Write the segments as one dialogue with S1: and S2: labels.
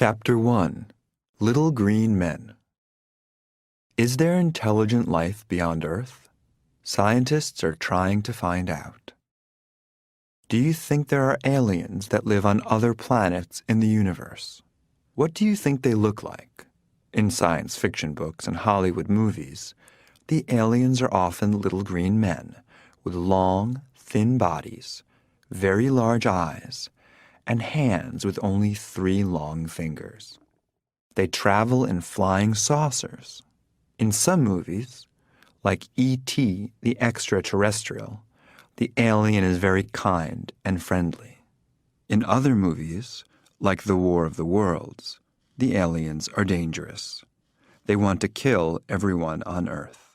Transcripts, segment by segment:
S1: Chapter 1. Little Green Men. Is there intelligent life beyond Earth? Scientists are trying to find out. Do you think there are aliens that live on other planets in the universe? What do you think they look like? In science fiction books and Hollywood movies, the aliens are often little green men with long, thin bodies, very large eyes, and hands with only 3 long fingers. They travel in flying saucers. In some movies, like E.T. the Extraterrestrial, the alien is very kind and friendly. In other movies, like The War of the Worlds, the aliens are dangerous. They want to kill everyone on Earth.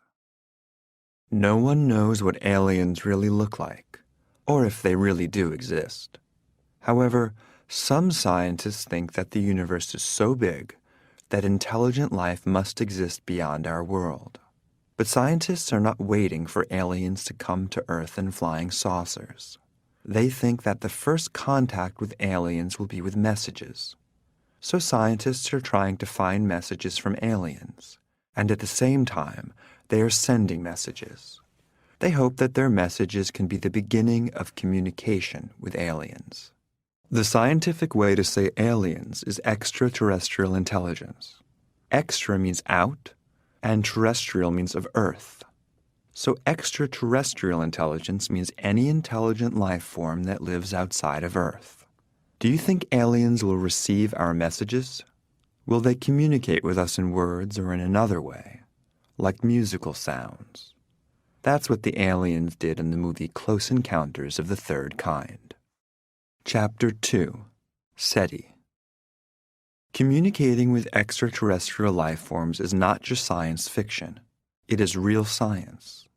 S1: No one knows what aliens really look like, or if they really do exist. However, some scientists think that the universe is so big that intelligent life must exist beyond our world. But scientists are not waiting for aliens to come to Earth in flying saucers. They think that the first contact with aliens will be with messages. So scientists are trying to find messages from aliens, and at the same time, they are sending messages. They hope that their messages can be the beginning of communication with aliens. The scientific way to say aliens is extraterrestrial intelligence. Extra means out, and terrestrial means of Earth. So extraterrestrial intelligence means any intelligent life form that lives outside of Earth. Do you think aliens will receive our messages? Will they communicate with us in words or in another way, like musical sounds? That's what the aliens did in the movie Close Encounters of the Third Kind. Chapter 2. Seti. Communicating with extraterrestrial life forms is not just science fiction. It is real science.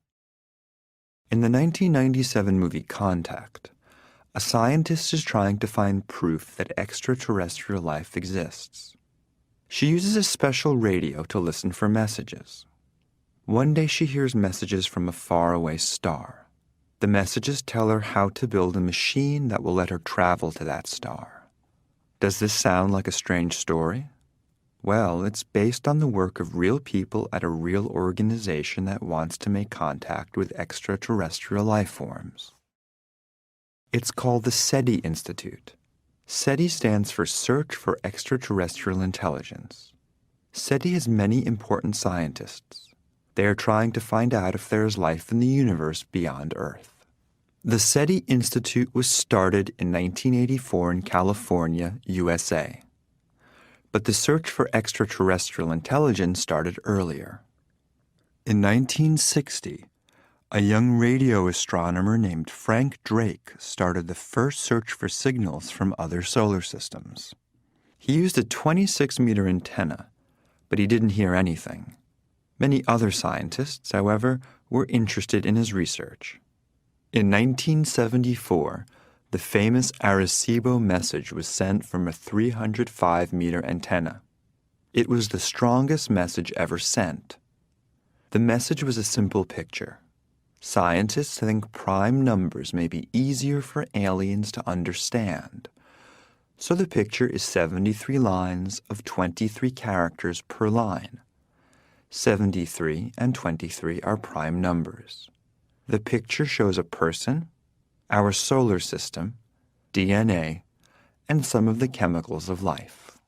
S1: In the 1997 movie Contact, a scientist is trying to find proof that extraterrestrial life exists. She uses a special radio to listen for messages. One day she hears messages from a faraway star. The messages tell her how to build a machine that will let her travel to that star. Does this sound like a strange story? Well, it's based on the work of real people at a real organization that wants to make contact with extraterrestrial life forms. It's called the Seti Institute. Seti stands for Search for Extraterrestrial Intelligence. Seti has many important scientists. They are trying to find out if there is life in the universe beyond Earth. The Seti Institute was started in 1984 in California, USA. But the search for extraterrestrial intelligence started earlier. In 1960, a young radio astronomer named Frank Drake started the first search for signals from other solar systems. He used a 26-meter antenna, but he didn't hear anything. Many other scientists, however, were interested in his research. In 1974, the famous Arecibo message was sent from a 305-meter antenna. It was the strongest message ever sent. The message was a simple picture. Scientists think prime numbers may be easier for aliens to understand. So the picture is 73 lines of 23 characters per line. 73 and 23 are prime numbers. The picture shows a person, our solar system, DNA, and some of the chemicals of life.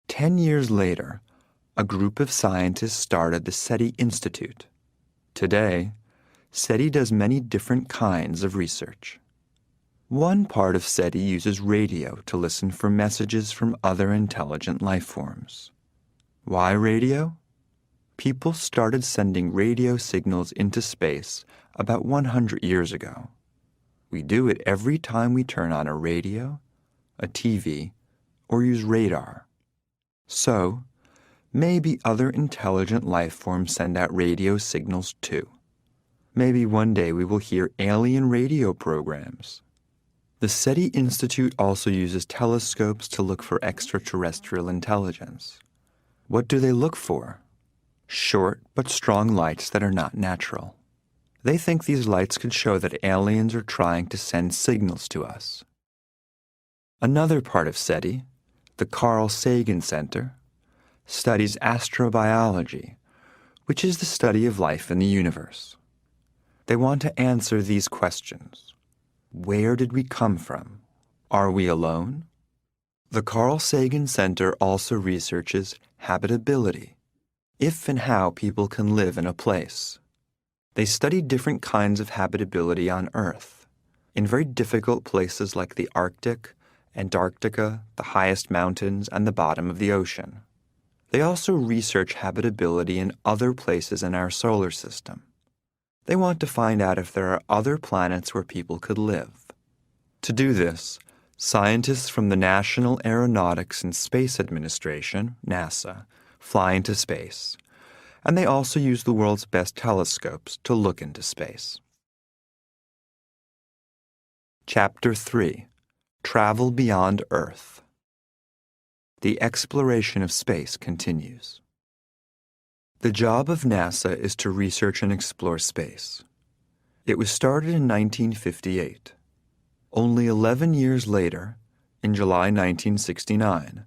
S1: 10 years later, a group of scientists started the Seti Institute. Today, Seti does many different kinds of research. One part of Seti uses radio to listen for messages from other intelligent life forms. Why radio? People started sending radio signals into space about 100 years ago. We do it every time we turn on a radio, a TV, or use radar. So, maybe other intelligent life forms send out radio signals too. Maybe one day we will hear alien radio programs. The Seti Institute also uses telescopes to look for extraterrestrial intelligence. What do they look for? Short but strong lights that are not natural. They think these lights could show that aliens are trying to send signals to us. Another part of Seti, the Carl Sagan Center, studies astrobiology, which is the study of life in the universe. They want to answer these questions. Where did we come from? Are we alone? The Carl Sagan Center also researches habitability, if and how people can live in a place. They study different kinds of habitability on Earth, in very difficult places like the Arctic, Antarctica, the highest mountains, and the bottom of the ocean. They also research habitability in other places in our solar system. They want to find out if there are other planets where people could live. To do this, scientists from the National Aeronautics and Space Administration, NASA, fly into space, and they also use the world's best telescopes to look into space. Chapter 3: Travel Beyond Earth. The exploration of space continues. The job of NASA is to research and explore space. It was started in 1958. Only 11 years later, in July 1969,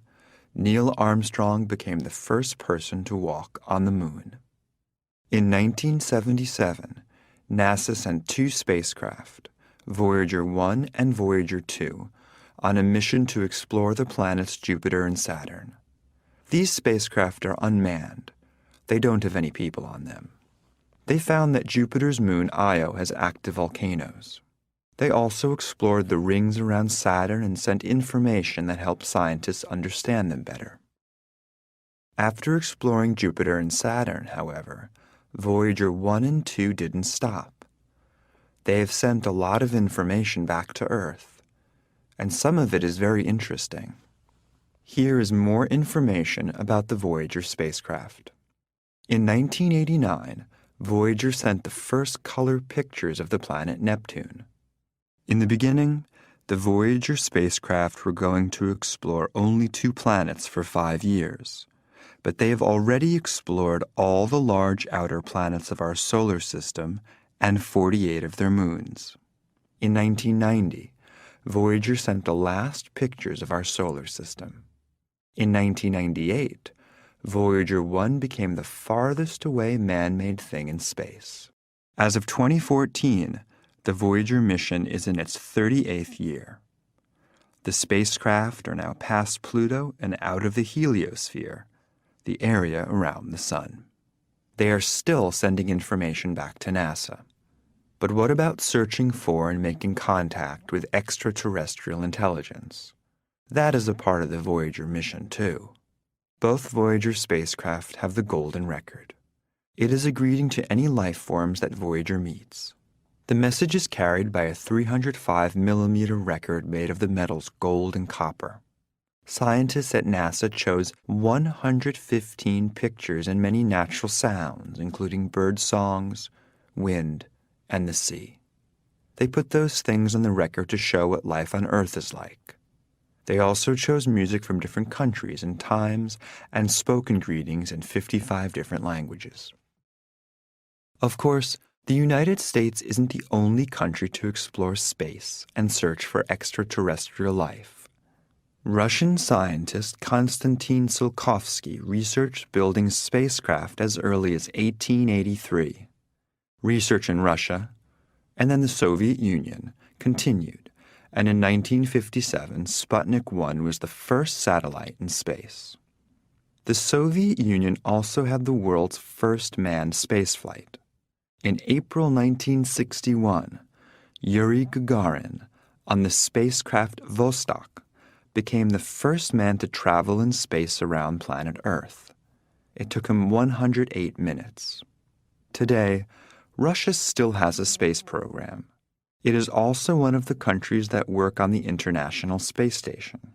S1: Neil Armstrong became the first person to walk on the moon. In 1977, NASA sent 2 spacecraft, Voyager 1 and Voyager 2, on a mission to explore the planets Jupiter and Saturn. These spacecraft are unmanned. They don't have any people on them. They found that Jupiter's moon Io has active volcanoes. They also explored the rings around Saturn and sent information that helped scientists understand them better. After exploring Jupiter and Saturn, however, Voyager 1 and 2 didn't stop. They have sent a lot of information back to Earth, and some of it is very interesting. Here is more information about the Voyager spacecraft. In 1989, Voyager sent the first color pictures of the planet Neptune. In the beginning, the Voyager spacecraft were going to explore only 2 planets for 5 years, but they have already explored all the large outer planets of our solar system and 48 of their moons. In 1990, Voyager sent the last pictures of our solar system. In 1998, Voyager 1 became the farthest away man-made thing in space. As of 2014, the Voyager mission is in its 38th year. The spacecraft are now past Pluto and out of the heliosphere, the area around the Sun. They are still sending information back to NASA. But what about searching for and making contact with extraterrestrial intelligence? That is a part of the Voyager mission, too. Both Voyager spacecraft have the golden record. It is a greeting to any life forms that Voyager meets. The message is carried by a 305mm record made of the metals gold and copper. Scientists at NASA chose 115 pictures and many natural sounds, including bird songs, wind, and the sea. They put those things on the record to show what life on Earth is like. They also chose music from different countries and times and spoken greetings in 55 different languages. Of course, the United States isn't the only country to explore space and search for extraterrestrial life. Russian scientist Konstantin Tsiolkovsky researched building spacecraft as early as 1883. Research in Russia, and then the Soviet Union, continued, and in 1957, Sputnik 1 was the first satellite in space. The Soviet Union also had the world's first manned spaceflight. In April 1961, Yuri Gagarin, on the spacecraft Vostok, became the first man to travel in space around planet Earth. It took him 108 minutes. Today, Russia still has a space program. It is also one of the countries that work on the International Space Station.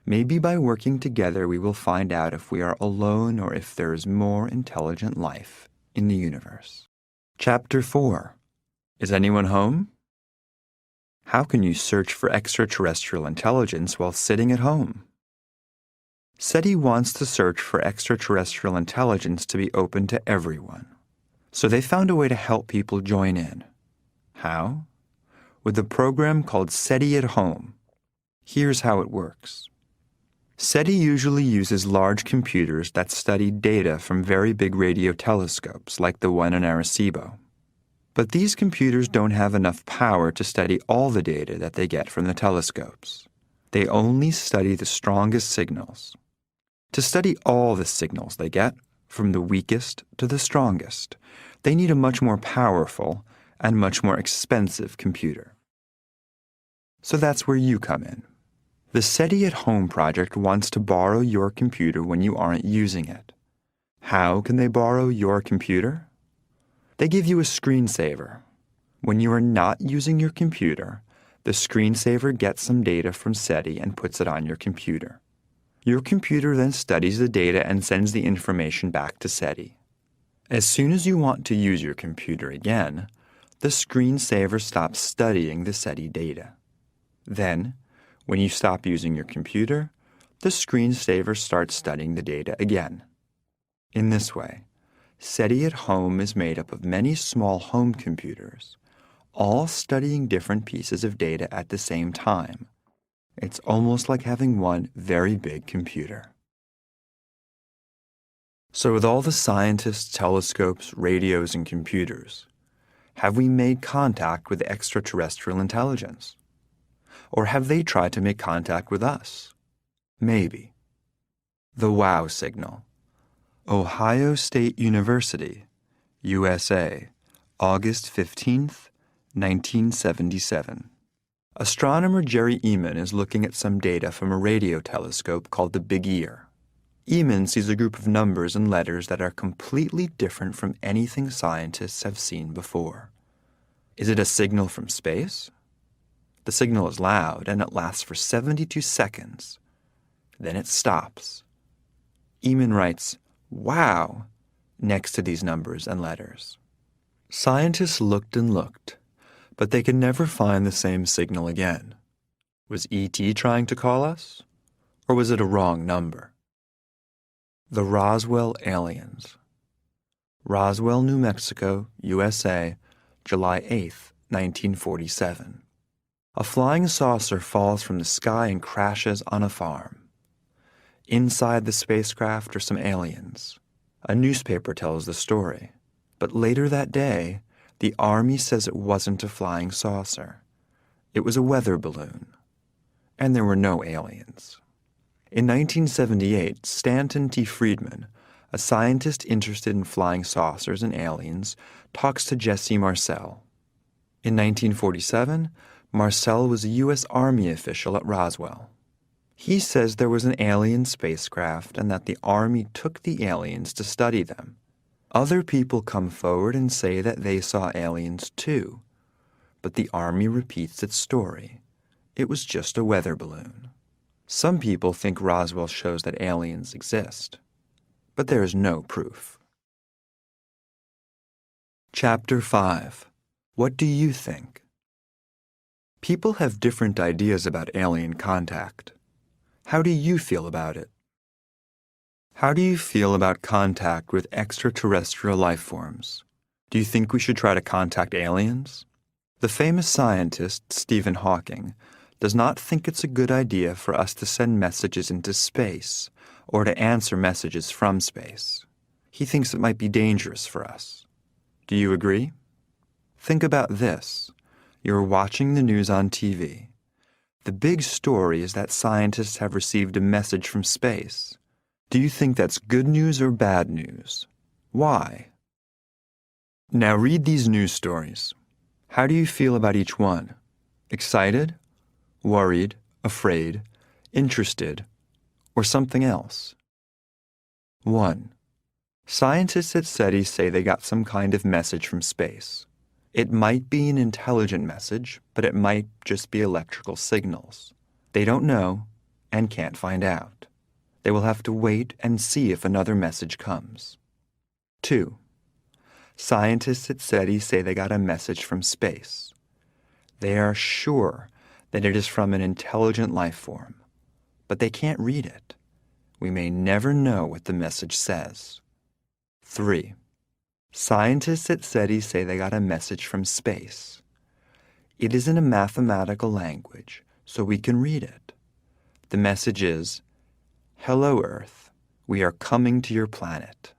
S1: Maybe by working together we will find out if we are alone or if there is more intelligent life in the universe. Chapter 4. Is anyone home? How can you search for extraterrestrial intelligence while sitting at home? SETI wants the search for extraterrestrial intelligence to be open to everyone. So they found a way to help people join in. How? With a program called SETI at Home. Here's how it works. SETI usually uses large computers that study data from very big radio telescopes like the one in Arecibo. But these computers don't have enough power to study all the data that they get from the telescopes. They only study the strongest signals. To study all the signals they get, from the weakest to the strongest, they need a much more powerful and much more expensive computer. So that's where you come in. The SETI at Home project wants to borrow your computer when you aren't using it. How can they borrow your computer? They give you a screensaver. When you are not using your computer, the screensaver gets some data from SETI and puts it on your computer. Your computer then studies the data and sends the information back to SETI. As soon as you want to use your computer again, the screensaver stops studying the SETI data. Then, when you stop using your computer, the screensaver starts studying the data again. In this way, SETI at Home is made up of many small home computers, all studying different pieces of data at the same time. It's almost like having one very big computer. So with all the scientists, telescopes, radios, and computers, have we made contact with extraterrestrial intelligence? Or have they tried to make contact with us? Maybe. The WOW signal. Ohio State University, USA, August 15th, 1977. Astronomer Jerry Ehman is looking at some data from a radio telescope called the Big Ear. Ehman sees a group of numbers and letters that are completely different from anything scientists have seen before. Is it a signal from space? The signal is loud and it lasts for 72 seconds. Then it stops. Ehman writes, "Wow," next to these numbers and letters. Scientists looked and looked, but they could never find the same signal again. Was ET trying to call us? Or was it a wrong number? The Roswell aliens. Roswell, New Mexico, USA, July 8th, 1947. A flying saucer falls from the sky and crashes on a farm. Inside the spacecraft are some aliens. A newspaper tells the story, but later that day, the Army says it wasn't a flying saucer. It was a weather balloon, and there were no aliens. In 1978, Stanton T. Friedman, a scientist interested in flying saucers and aliens, talks to Jesse Marcel. In 1947, Marcel was a U.S. Army official at Roswell. He says there was an alien spacecraft and that the Army took the aliens to study them. Other people come forward and say that they saw aliens too, but the Army repeats its story. It was just a weather balloon. Some people think Roswell shows that aliens exist, but there is no proof. Chapter 5. What do you think? People have different ideas about alien contact. How do you feel about it? How do you feel about contact with extraterrestrial life forms? Do you think we should try to contact aliens? The famous scientist, Stephen Hawking, does not think it's a good idea for us to send messages into space or to answer messages from space. He thinks it might be dangerous for us. Do you agree? Think about this. You're watching the news on TV. The big story is that scientists have received a message from space. Do you think that's good news or bad news? Why? Now read these news stories. How do you feel about each one? Excited? Worried? Afraid? Interested? Or something else? 1. Scientists at SETI say they got some kind of message from space. It might be an intelligent message, but it might just be electrical signals. They don't know and can't find out. They will have to wait and see if another message comes. 2. Scientists at SETI say they got a message from space. They are sure that it is from an intelligent life form, but they can't read it. We may never know what the message says. 3. Scientists at SETI say they got a message from space. It is in a mathematical language, so we can read it. The message is, "Hello, Earth. We are coming to your planet."